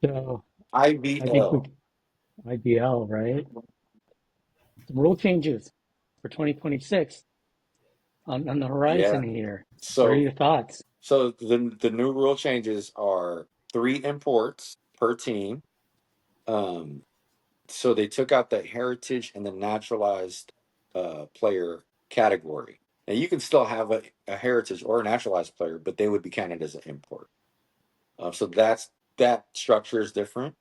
So I think we IBL. IBL, right? Some rule changes for 2026 on the horizon Yeah. here. What are So your thoughts? the new rule changes are 3 imports per team. Um, so they took out the heritage and the naturalized player category. Now you can still have a heritage or a naturalized player, but they would be counted as an import. So that structure is different.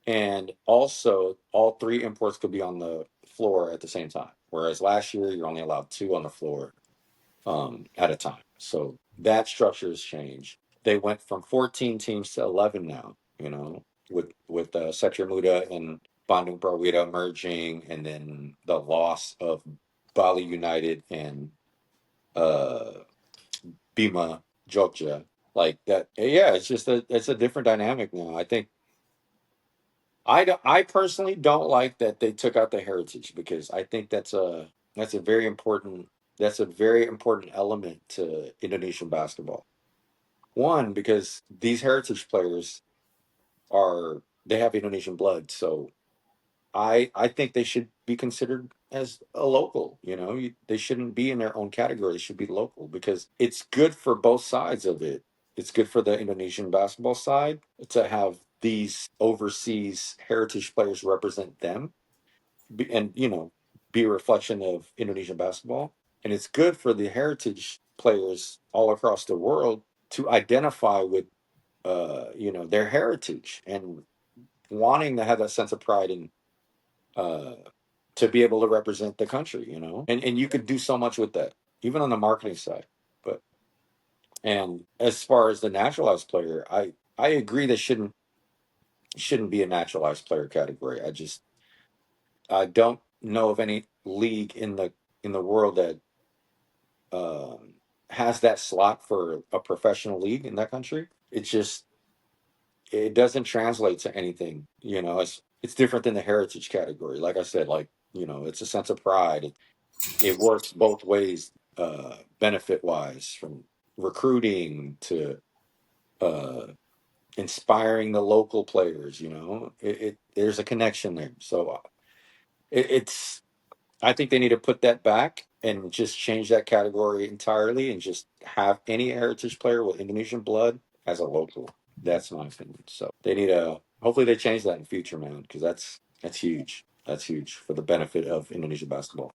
And also, all 3 imports could be on the floor at the same time. Whereas last year, you're only allowed two on the floor at a time. So that structure has changed. They went from 14 teams to 11 now. With Setcher Muda and Bandung Prawira merging, and then the loss of Bali United and uh, Bima Jogja, like that. Yeah, it's a different dynamic now. I personally don't like that they took out the heritage because I think that's a very important that's a very important element to Indonesian basketball. One, because these heritage players they have Indonesian blood, so I think they should be considered as a local. They shouldn't be in their own category. They should be local because it's good for both sides of it. It's good for the Indonesian basketball side to have these overseas heritage players represent them and be a reflection of Indonesian basketball. And it's good for the heritage players all across the world to identify with their heritage and wanting to have that sense of pride in uh, to be able to represent the country, and you could do so much with that, even on the marketing side. But and as far as the naturalized player, I agree they shouldn't be a naturalized player category. I don't know of any league in the world that um, has that slot for a professional league in that country. It doesn't translate to anything. It's different than the heritage category. Like I said, it's a sense of pride. It works both ways, benefit wise, from recruiting to uh, inspiring the local players. There's a connection there. So it's I think they need to put that back and just change that category entirely and just have any heritage player with Indonesian blood as a local. That's my opinion. So they need to hopefully they change that in future, man, because that's huge. That's huge for the benefit of Indonesian basketball.